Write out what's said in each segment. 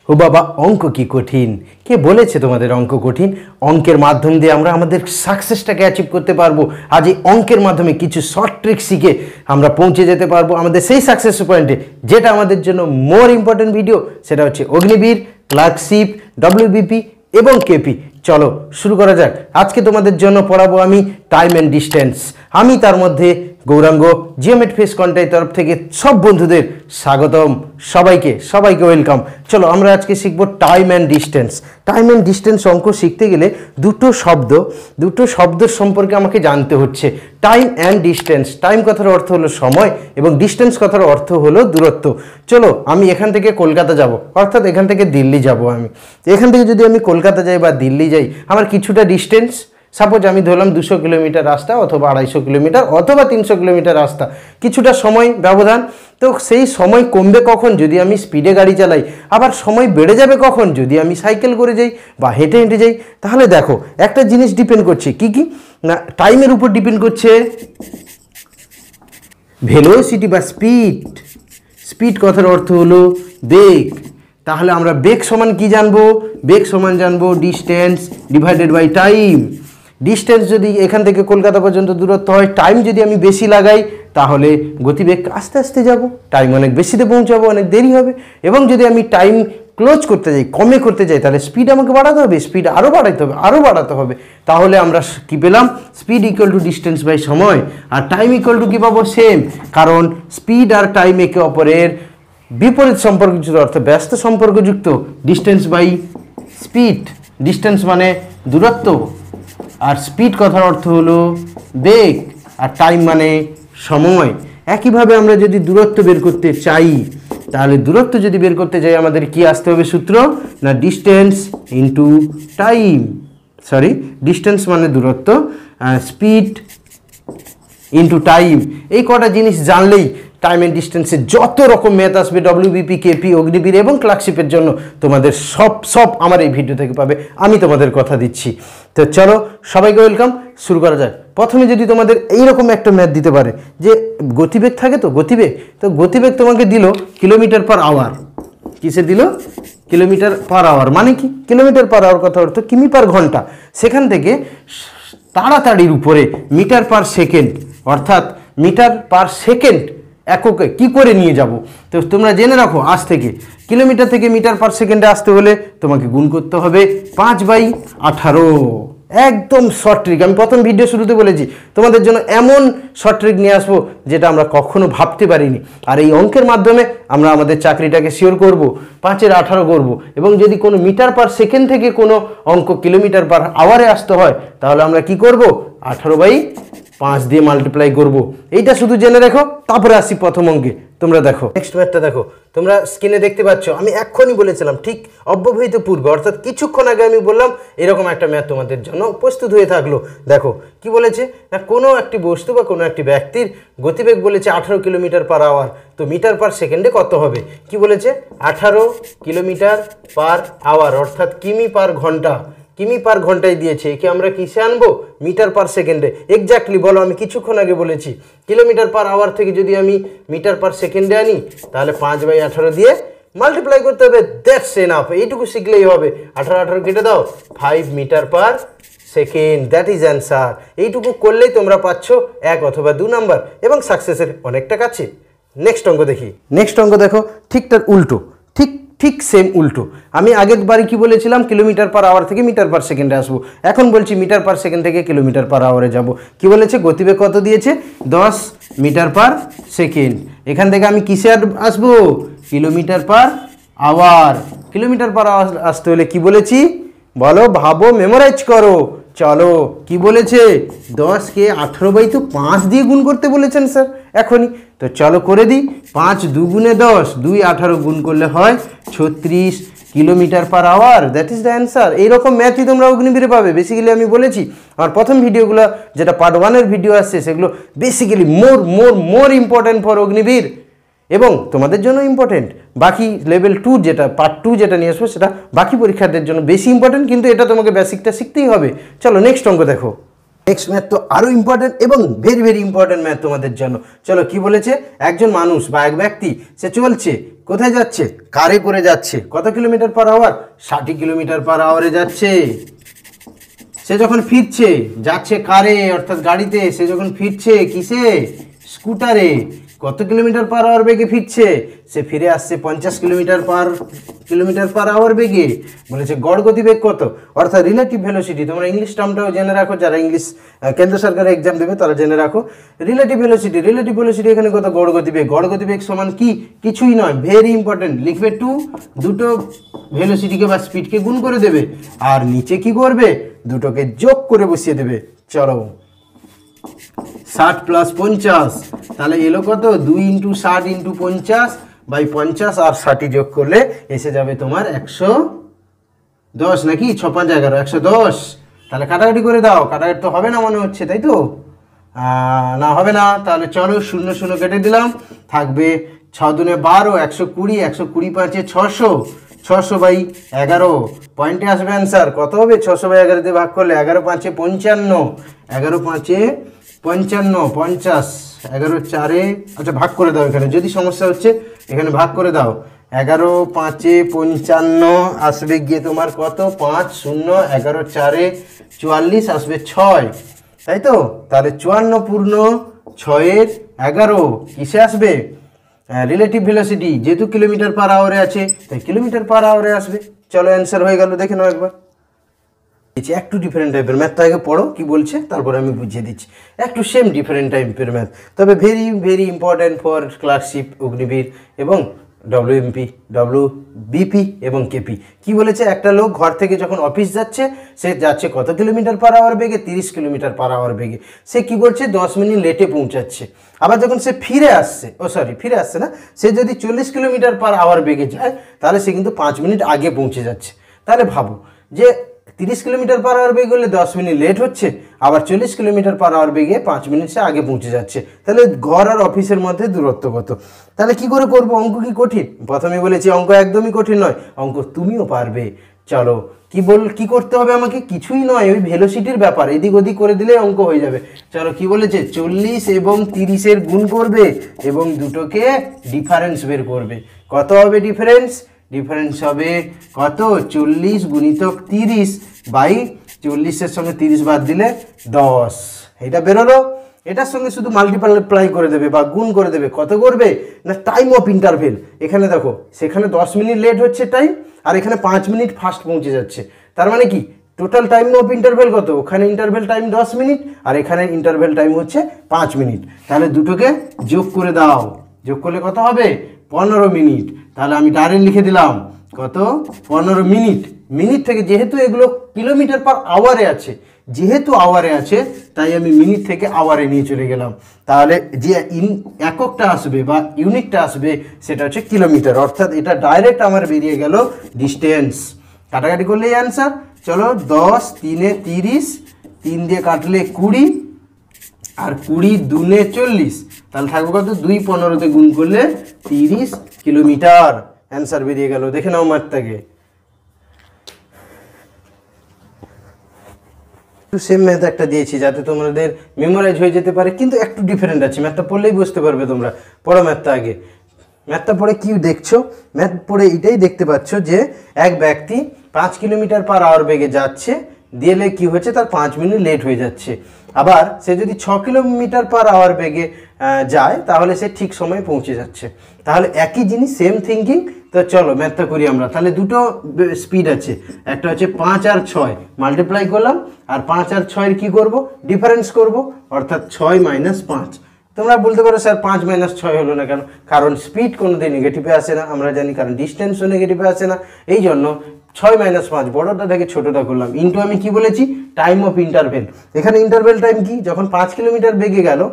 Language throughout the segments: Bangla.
ও বাবা, অঙ্ক কি কঠিন? কে বলেছে তোমাদের অঙ্ক কঠিন? অঙ্কের মাধ্যম দিয়ে আমরা আমাদের সাকসেসটাকে অ্যাচিভ করতে পারবো। আজ এই অঙ্কের মাধ্যমে কিছু শর্ট ট্রিক শিখে আমরা পৌঁছে যেতে পারবো আমাদের সেই সাকসেস পয়েন্টে, যেটা আমাদের জন্য মোর ইম্পর্টেন্ট ভিডিও। সেটা হচ্ছে অগ্নিবীর, ক্লার্কশিপ, ডব্লিউবিপি এবং কেপি। চলো শুরু করা যাক। আজকে তোমাদের জন্য পড়াবো আমি টাইম অ্যান্ড ডিস্টেন্স। আমি তার মধ্যে গৌরাঙ্গ, জিওমেট্রি ফেস কন্টেন্টের তরফ থেকে সব বন্ধুদের স্বাগতম, সবাইকে ওয়েলকাম। চলো আমরা আজকে শিখবো time and distance. Time and distance অঙ্ক শিখতে গেলে দুটো শব্দের সম্পর্কে আমাকে জানতে হচ্ছে। টাইম অ্যান্ড ডিস্টেন্স, টাইম কথার অর্থ হলো সময় এবং ডিস্টেন্স কথার অর্থ হলো দূরত্ব। চলো আমি এখান থেকে কলকাতা যাব, অর্থাৎ এখান থেকে দিল্লি যাব। আমি এখান থেকে যদি আমি কলকাতা যাই বা দিল্লি যাই, আমার কিছুটা ডিস্টেন্স, সাপোজ আমি ধরলাম 200 কিলোমিটার রাস্তা অথবা 250 কিলোমিটার অথবা 300 কিলোমিটার রাস্তা, কিছুটা সময় ব্যবধান। তো সেই সময় কমবে কখন? যদি আমি স্পিডে গাড়ি চালাই। আবার সময় বেড়ে যাবে কখন? যদি আমি সাইকেল করে যাই বা হেঁটে হেঁটে যাই। তাহলে দেখো একটা জিনিস ডিপেন্ড করছে, কি না, টাইমের উপর ডিপেন্ড করছে ভেলোসিটি বা স্পিড। স্পিড কথার অর্থ হলো বেগ। তাহলে আমরা বেগ সমান কি জানবো? বেগ সমান জানবো distance divided by time. Distance যদি এখান থেকে কলকাতা পর্যন্ত দূরত্ব হয়, টাইম যদি আমি বেশি লাগাই তাহলে গতিবেগ আস্তে আস্তে যাব, টাইম অনেক বেশিতে পৌঁছাবো, অনেক দেরি হবে। এবং যদি আমি টাইম ক্লোজ করতে যাই, কমে করতে যাই, তাহলে স্পিড আমাকে বাড়াতে হবে, স্পিড আরও বাড়াতে হবে। তাহলে আমরা কি পেলাম? Speed equal to distance by সময়, আর টাইম ইকুয়াল টু কী পাবো? সেম। কারণ স্পিড আর টাইম একে অপরের বিপরীত সম্পর্কযুক্ত, অর্থাৎ ব্যস্ত সম্পর্কযুক্ত। ডিস্টেন্স বাই স্পিড, ডিস্টেন্স মানে দূরত্ব, আর স্পিড কথার অর্থ হলো বেগ, আর টাইম মানে সময়। একইভাবে আমরা যদি দূরত্ব বের করতে চাই, তাহলে দূরত্ব যদি বের করতে চাই আমাদের কি আসতে হবে সূত্র? না, ডিস্টেন্স ইন্টু টাইম, ডিস্টেন্স মানে দূরত্ব, স্পিড ইন্টু টাইম। এই কটা জিনিস জানলেই টাইম অ্যান্ড ডিস্টেন্সের যত রকম ম্যাথ আসবে ডব্লিউবিপি, কেপি, অগ্নিবীর এবং ক্লার্কশিপের জন্য, তোমাদের সব আমার এই ভিডিও থেকে পাবে, আমি তোমাদের কথা দিচ্ছি। তো চলো সবাইকে ওয়েলকাম, শুরু করা যাক। প্রথমে যদি তোমাদের এইরকম একটা ম্যাথ দিতে পারে যে গতিবেগ থাকে, তো গতিবেগ তোমাকে দিল কিলোমিটার পার আওয়ার। কিসে দিল? Kilometre per hour. মানে কি? কিলোমিটার পার আওয়ার কথা অর্থ কিমি পার ঘন্টা। সেখান থেকে তাড়াতাড়ির উপরে মিটার পার সেকেন্ড, অর্থাৎ মিটার পার সেকেন্ড এককে কি করে নিয়ে যাব? তো তোমরা জেনে রাখো, আজ থেকে কিলোমিটার থেকে মিটার পার সেকেন্ডে আসতে হলে তোমাকে গুণ করতে হবে 5/18। একদম শর্ট ট্রিক। আমি প্রথম ভিডিও শুরুতে বলেছি তোমাদের জন্য এমন শর্ট ট্রিক নিয়ে আসবো যেটা আমরা কখনো ভাবতে পারিনি। আর এই অঙ্কের মাধ্যমে আমরা আমাদের চাকরিটাকে সিওর করব, 5/18 করব। এবং যদি কোনো মিটার পার সেকেন্ড থেকে কোনো অঙ্ক কিলোমিটার পার আওয়ারে আসতে হয়, তাহলে আমরা কি করব? 18/5 দিয়ে মাল্টিপ্লাই করব। এইটা শুধু জেনে রেখো, তারপরে আসি প্রথম অঙ্কে। তোমরা দেখো নেক্সট ম্যাথটা দেখো, তোমরা স্ক্রিনে দেখতে পাচ্ছ। আমি এক্ষুনি বলেছিলাম, ঠিক অব্যবহিত পূর্বে, অর্থাৎ কিছুক্ষণ আগে আমি বললাম এরকম একটা ম্যাথ তোমাদের জন্য প্রস্তুত হয়ে থাকলো। দেখো কি বলেছে, না কোনো একটি বস্তু বা কোনো একটি ব্যক্তির গতিবেগ বলেছে 18 কিলোমিটার পার আওয়ার। তো মিটার পার সেকেন্ডে কত হবে? কি বলেছে? 18 কিলোমিটার পার আওয়ার, অর্থাৎ কিমি পার ঘন্টা। কিমি পার ঘন্টায় দিয়েছে, একে আমরা কিসে আনবো? মিটার পার সেকেন্ডে। এক্স্যাক্টলি বলো, আমি কিছুক্ষণ আগে বলেছি কিলোমিটার পার আওয়ার থেকে যদি আমি মিটার পার সেকেন্ডে আনি, তাহলে 5/18 দিয়ে মাল্টিপ্লাই করতে হবে। That's enough. এইটুকু শিখলেই হবে। 18 কেটে দাও, 5 metre per second, that is answer. এইটুকু করলেই তোমরা পাচ্ছ 1 অথবা 2 নাম্বার এবং সাকসেসের অনেকটা কাছে। নেক্সট অঙ্ক দেখি। নেক্সট অঙ্ক দেখো, ঠিক তার উল্টো, ঠিক সেম উল্টো। আমি আগের বারে কি বলেছিলাম? কিলোমিটার পার আওয়ার থেকে মিটার পার সেকেন্ডে আসবো। এখন বলছি মিটার পার সেকেন্ড থেকে কিলোমিটার পার আওয়ারে যাব। কি বলেছে? গতিবেগ কত দিয়েছে? 10 মিটার পার সেকেন্ড। এখান থেকে আমি কিসে আসবো? Kilometre per hour. Kilometre per hour আসতে হলে কি বলেছি? বলো, ভাবো, মেমোরাইজ করো। চলো কি বলেছে? 10কে 18/5 দিয়ে গুণ করতে বলেছেন স্যার এখনই। তো চলো করে দিই। 5 2 গুণে 10, 2 18 গুণ করলে হয় 36 kilometre per hour. That is the answer. এইরকম ম্যাথই তোমরা অগ্নিবীরে পাবে। বেসিক্যালি আমি বলেছি আমার প্রথম ভিডিওগুলো, যেটা পার্ট 1-এর ভিডিও আসছে, সেগুলো basically more important for Agniveer এবং তোমাদের জন্য ইম্পর্টেন্ট। বাকি লেভেল 2 যেটা পার্ট 2 যেটা নিয়ে আসবো, সেটা বাকি পরীক্ষার্থীদের জন্য বেশি ইম্পর্টেন্ট, কিন্তু এটা তোমাকে বেসিকটা শিখতেই হবে। চলো নেক্সট অঙ্ক দেখো। নেক্সট ম্যাথ তো আরও ইম্পর্টেন্ট এবং ভেরি ভেরি ইম্পর্টেন্ট ম্যাথ তোমাদের জন্য। চলো কি বলেছে, একজন মানুষ বা এক ব্যক্তি সে চলছে, কোথায় যাচ্ছে, কারে করে যাচ্ছে, কত kilometre per hour, 60 kilometre per আওয়ারে যাচ্ছে। সে যখন ফিরছে, যাচ্ছে কারে অর্থাৎ গাড়িতে, সে যখন ফিরছে কিসে, স্কুটারে, কত কিলোমিটার পার আওয়ার বেগে ফিরছে, সে ফিরে আসছে 50 কিলোমিটার পার আওয়ার বেগে। বলেছে গড় গতিবেগ কত, অর্থাৎ রিলেটিভ ভেলোসিটি। তোমরা ইংলিশ টার্মটাও জেনে রাখো, যারা ইংলিশ কেন্দ্র সরকারের এক্সাম দেবে তারা জেনে রাখো। রিলেটিভ ভেলোসিটি এখানে কত, গড় গতিবেগ। গড় গতিবেগ সমান কি, কিছুই নয়, ভেরি ইম্পর্টেন্ট, লিখবে টু, দুটো ভেলোসিটিকে বা স্পিডকে গুণ করে দেবে, আর নিচে কি করবে, দুটোকে যোগ করে বসিয়ে দেবে। চলো 60 + 50, তাহলে এলো কত, 2 × 60 × 50 বাই 50, আর 60 যোগ করলে এসে যাবে তোমার 110, নাকি 6 × 5 = 11, 110। তাহলে কাটাকাটি করে দাও, কাটাকাটি তো হবে না মনে হচ্ছে, তাই তো, না হবে না। তাহলে চলো 0 0 কেটে দিলাম, থাকবে 6 × 2 = 12, 120, 120 × 5 = 600, 600 বাই 11, পয়েন্টে আসবে অ্যান্সার কত হবে, 600 বাই 11 দিয়ে ভাগ করলে 11 × 5 = 55, 11 × 5 = 55, 50, 11 × 4 আচ্ছা ভাগ করে দাও, এখানে যদি সমস্যা হচ্ছে এখানে ভাগ করে দাও, 11 × 5 = 55, আসবে গিয়ে তোমার কত, 5 0, 11 × 4 = 44, আসবে 6, তাই তো। তাহলে 54 পূর্ণ 6 = 11 কিসে আসবে, রিলেটিভ ভেলোসিটি, যেহেতু কিলোমিটার পার আওয়ারে আছে তাই কিলোমিটার পার আওয়ারে আসবে। চলো অ্যান্সার হয়ে গেল, দেখে নাও একবার। একটু ডিফারেন্ট টাইপের ম্যাথটা আগে পড়ো কি বলছে, তারপরে আমি বুঝিয়ে দিচ্ছি। একটু সেম ডিফারেন্ট টাইপের ম্যাথ, তবে very very important for clerkship, Agniveer এবং WMP, WBP এবং KP। কি বলেছে, একটা লোক ঘর থেকে যখন অফিস যাচ্ছে, সে যাচ্ছে কত কিলোমিটার পার আওয়ার বেগে, 30 কিলোমিটার পার আওয়ার বেগে। সে কি করছে, 10 মিনিট লেটে পৌঁছাচ্ছে। আবার যখন সে ফিরে আসছে না, সে যদি 40 কিলোমিটার পার আওয়ার বেগে যায়, তাহলে সে কিন্তু 5 মিনিট আগে পৌঁছে যাচ্ছে। তাহলে ভাবো যে 30 কিলোমিটার পার আওয়ার বেগে হলে 10 মিনিট লেট হচ্ছে, আবার 40 কিলোমিটার পার আওয়ার বেগে 5 মিনিট সে আগে পৌঁছে যাচ্ছে। তাহলে ঘর আর অফিসের মধ্যে দূরত্ব কত। তাহলে কি করে করবো, অঙ্ক কি কঠিন? প্রথমে বলেছি অঙ্ক একদমই কঠিন নয়, অঙ্ক তুমিও পারবে। চলো কি করতে হবে আমাকে, কিছুই নয়, ওই ভেলোসিটির ব্যাপার, এদিক ওদিক করে দিলে অঙ্ক হয়ে যাবে। চলো কি বলেছে, 40 এবং 30-এর গুণ করবে এবং দুটোকে ডিফারেন্স বের করবে। কত হবে ডিফারেন্স, ডিফারেন্স হবে কত, 40 × 30 বাই 40-এর সঙ্গে 30 বাদ দিলে 10, এটা বেরোলো। এটার সঙ্গে শুধু মাল্টিপ্লাই করে দেবে বা গুণ করে দেবে। কত করবে না, টাইম অফ ইন্টারভেল। এখানে দেখো, সেখানে 10 মিনিট লেট হচ্ছে টাইম, আর এখানে 5 মিনিট ফাস্ট পৌঁছে যাচ্ছে। তার মানে কি, টোটাল টাইম অফ ইন্টারভেল কত, ওখানে ইন্টারভেল টাইম 10 মিনিট আর এখানে ইন্টারভেল টাইম হচ্ছে 5 মিনিট। তাহলে দুটোকে যোগ করে দাও, যোগ করলে কত হবে, 15 মিনিট। তাহলে আমি ডাইরেক্ট লিখে দিলাম কত, 15 মিনিট। মিনিট থেকে, যেহেতু এগুলো কিলোমিটার পার আওয়ারে আছে, তাই আমি মিনিট থেকে আওয়ারে নিয়ে চলে গেলাম। তাহলে যে এককটা আসবে বা ইউনিটটা আসবে সেটা হচ্ছে কিলোমিটার, অর্থাৎ এটা ডাইরেক্ট আমার বেরিয়ে গেল ডিস্টেন্স। কাটাকাটি করলেই অ্যান্সার। চলো 10 3 × 30, 3 দিয়ে কাটলে 20, আর 20 2 × 40, তাহলে থাকবে কত, 2 15-তে গুণ করলে 30 কিলোমিটার। অ্যান্সার বেরিয়ে গেল, দেখে নাও ম্যাথটাকে। একটু সেম ম্যাথ একটা দিয়েছি যাতে তোমাদের মেমোরাইজ হয়ে যেতে পারে, কিন্তু একটু ডিফারেন্ট আছে। ম্যাথটা পড়লেই বুঝতে পারবে তোমরা। পড়ো ম্যাথটা আগে। ম্যাথটা পড়ে কি দেখছো, ম্যাথ পড়ে এটাই দেখতে পাচ্ছ যে এক ব্যক্তি 5 কিলোমিটার পার আওয়ার বেগে যাচ্ছে, দিলে কি হচ্ছে, তার 5 মিনিট লেট হয়ে যাচ্ছে। আবার সে যদি 6 কিলোমিটার পার আওয়ার বেগে যায়, তাহলে সে ঠিক সময়ে পৌঁছে যাচ্ছে। তাহলে একই জিনিস, সেম থিঙ্কিং। তো চলো ম্যাথটা করি আমরা। তাহলে দুটো স্পিড আছে, একটা হচ্ছে 5 আর 6, মাল্টিপ্লাই করলাম, আর 5 আর 6-এর কী করবো, ডিফারেন্স করব, অর্থাৎ 6 - 5। তোমরা বলতে পারো স্যার 5 - 6 হলো না কেন, কারণ স্পিড কোনোদিন নেগেটিভে আসে না, আমরা জানি, কারণ ডিস্টেন্সও নেগেটিভে আসে না। এই জন্য 6 - 5, বড়টা থেকে ছোটোটা করলাম, ইন্টু আমি কি বলেছি, টাইম অফ ইন্টারভেল। এখানে ইন্টারভেল টাইম কি, যখন 5 কিলোমিটার বেগে গেল,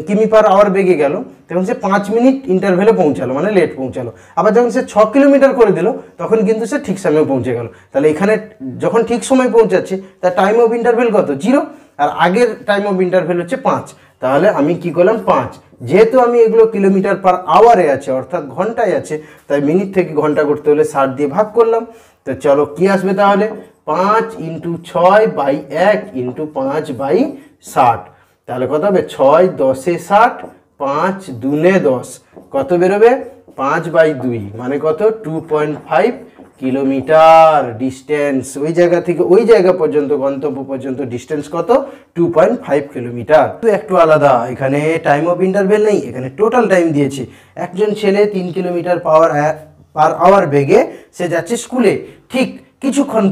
কিমি পার আওয়ার বেগে গেল, তখন সে 5 মিনিট ইন্টারভেলে পৌঁছালো, মানে লেট পৌঁছালো। আবার যখন সে 6 কিলোমিটার করে দিল, তখন কিন্তু সে ঠিক সময়ে পৌঁছে গেল। তাহলে এখানে যখন ঠিক সময় পৌঁছাচ্ছে, তার টাইম অফ ইন্টারভেল কত, 0, আর আগের টাইম অফ ইন্টারভেল হচ্ছে 5। তাহলে আমি কি করলাম, 5। যেহেতু আমি এগুলো কিলোমিটার পার আওয়ারে আছে, অর্থাৎ ঘন্টায় আছে, তাই মিনিট থেকে ঘন্টা করতে হলে 60 দিয়ে ভাগ করলাম। তো চলো কি আসবে তাহলে, 5 ইন্টু 6 বাই 1 ইন্টু 5 বাই 60। তাহলে কত হবে 6 10 60, 5 2 10, কত বেরোবে 5 বাই 2 মানে কত 2.5 কিলোমিটার ডিস্টেন্স। ওই জায়গা থেকে ওই জায়গা পর্যন্ত গন্তব্য পর্যন্ত ডিস্টেন্স কত 2.5 কিলোমিটার। তো একটু আলাদা, এখানে টাইম অফ ইন্টারভেল নেই, এখানে টোটাল টাইম দিয়েছে। একজন ছেলে 3 কিলোমিটার পার আওয়ার বেগে সে যাচ্ছে স্কুলে, ঠিক কিছুক্ষণ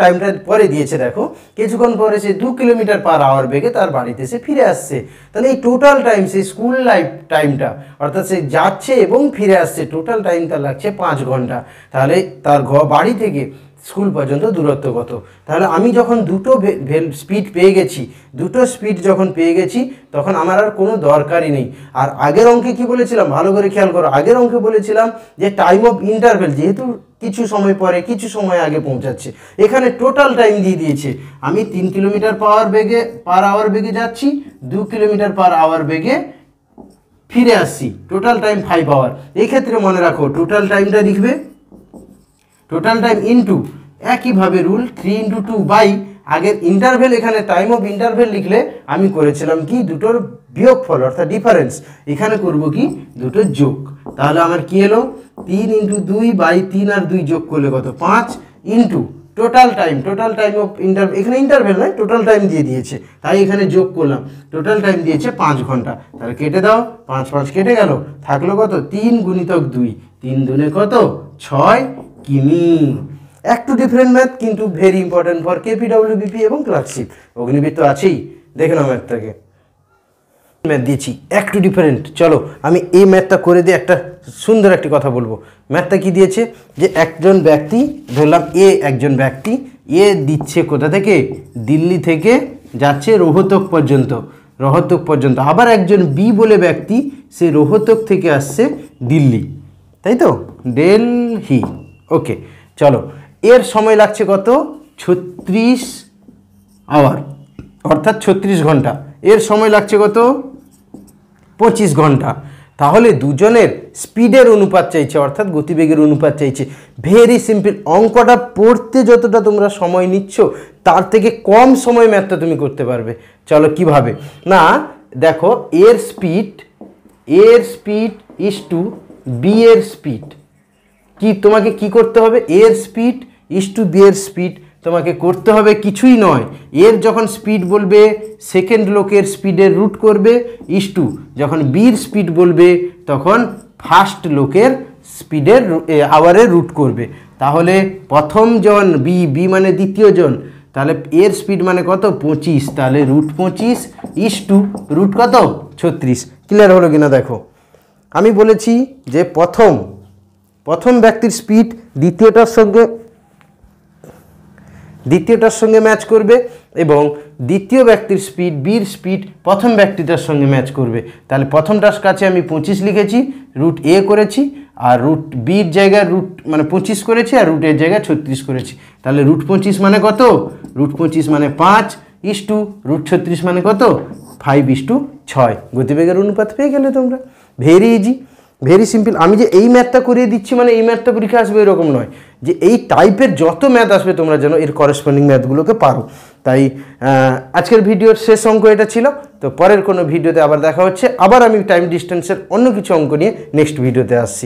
টাইমটা পরে দিয়েছে, দেখো কিছুক্ষণ পরে সে 2 কিলোমিটার পার আওয়ার বেগে তার বাড়িতে সে ফিরে আসছে। তাহলে এই টোটাল টাইম, সেই স্কুল লাইফ টাইমটা, অর্থাৎ সে যাচ্ছে এবং ফিরে আসছে, টোটাল টাইম তার লাগছে 5 ঘন্টা। তাহলে তার বাড়ি থেকে স্কুল পর্যন্ত দূরত্ব কত? তাহলে আমি যখন দুটো স্পিড পেয়ে গেছি তখন আমার আর কোনো দরকারই নেই। আর আগের অঙ্কে কি বলেছিলাম, ভালো করে খেয়াল করো, আগের অঙ্কে বলেছিলাম যে টাইম অফ ইন্টারভেল, যেহেতু কিছু সময় পরে কিছু সময় আগে পৌঁছাচ্ছে, এখানে টোটাল টাইম দিয়ে দিয়েছে। আমি 3 কিলোমিটার পার আওয়ার বেগে যাচ্ছি, 2 কিলোমিটার পার আওয়ার বেগে ফিরে আসছি, টোটাল টাইম 5 আওয়ার। এই ক্ষেত্রে মনে রাখো টোটাল টাইমটা লিখবে টোটাল টাইম ইন্টু একইভাবে রুল 3 ইন্টু 2 বাই আগের ইন্টারভেল, এখানে টাইম অফ ইন্টারভেল লিখলে আমি করেছিলাম কি দুটোর বিয়োগফল অর্থাৎ ডিফারেন্স, এখানে করব কি দুটোর যোগ। তাহলে আমার কি এলো 3 ইন্টু 2 বাই 3 আর 2 যোগ করলে কত 5 into total time of interval, এখানে ইন্টারভেল নয় টোটাল টাইম দিয়ে দিয়েছে, তাই এখানে যোগ করলাম, টোটাল টাইম দিয়েছে 5 ঘন্টা। তাহলে কেটে দাও, 5 5 কেটে গেল, থাকলো কত 3 গুণিতক 2, 3 দুনে কত 6 কিমি। একটু ডিফারেন্ট ম্যাথ কিন্তু ভেরি ইম্পর্টেন্ট ফর কেপিডব্লিউবিপি এবং ক্লার্কশিপ। অগ্নিবীর তো আছেই, দেখে নাও ম্যাথটাকে, ম্যাথ দিয়েছি একটু ডিফারেন্ট। চলো আমি এই ম্যাথটা করে দিয়ে একটা সুন্দর একটি কথা বলবো। ম্যাথটা কি দিয়েছে যে একজন ব্যক্তি, ধরলাম একজন ব্যক্তি দিচ্ছে কোথা থেকে, দিল্লি থেকে যাচ্ছে রোহতক পর্যন্ত। আবার একজন বি বলে ব্যক্তি, সে রোহতক থেকে আসছে দিল্লি, তাই তো, দিল্লি। ওকে, চলো এর সময় লাগছে কত 36 আওয়ার অর্থাৎ 36 ঘন্টা, এর সময় লাগছে কত 25 ঘন্টা। তাহলে দুজনের স্পিডের অনুপাত চাইছে অর্থাৎ গতিবেগের অনুপাত চাইছে। ভেরি সিম্পল, অঙ্কটা পড়তে যতটা তোমরা সময় নিচ্ছ তার থেকে কম সময় ম্যাথটা তুমি করতে পারবে। চলো কিভাবে না, দেখো এর স্পিড ইজ টু বি এর স্পিড, কি তোমাকে কি করতে হবে, এর স্পিড ইজ টু বি এর স্পিড তোমাকে করতে হবে কিছুই নয়। এর যখন স্পিড বলবে সেকেন্ড লোকের স্পিডের রুট করবে, ইজ টু যখন বির স্পিড বলবে তখন ফার্স্ট লোকের স্পিডের আওয়ারের রুট করবে। তাহলে প্রথম জন বি মানে দ্বিতীয় জন, তাহলে এর স্পিড মানে কত 25, তাহলে রুট 25 ইজ টু রুট কত 36। ক্লিয়ার হলো কিনা দেখো, আমি বলেছি যে প্রথম ব্যক্তির স্পিড দ্বিতীয়টার সঙ্গে ম্যাচ করবে এবং দ্বিতীয় ব্যক্তির স্পিড বির স্পিড প্রথম ব্যক্তিটার সঙ্গে ম্যাচ করবে। তাহলে প্রথমটার কাছে আমি 25 লিখেছি, রুট এ করেছি, আর রুট বির জায়গায় রুট মানে 25 করেছি, আর রুটের জায়গায় 36 করেছি। তাহলে রুট 25 মানে কত, রুট 25 মানে 5 ইজ টু রুট 36 মানে কত 5 ইজ টু 6। গতিবেগের অনুপাত পেয়ে গেলে তোমরা, ভেরি ইজি, ভেরি সিম্পল। আমি যে এই ম্যাথটা করিয়ে দিচ্ছি মানে এই ম্যাথটা পরীক্ষা আসবে এরকম নয়, যে এই টাইপের যত ম্যাথ আসবে তোমরা যেন এর করেসপন্ডিং ম্যাথগুলোকে পারো। তাই আজকের ভিডিওর শেষ অঙ্ক এটা ছিল। তো পরের কোনো ভিডিওতে আবার দেখা হচ্ছে, আবার আমি টাইম ডিস্টেন্সের অন্য কিছু অঙ্ক নিয়ে নেক্সট ভিডিওতে আসছি।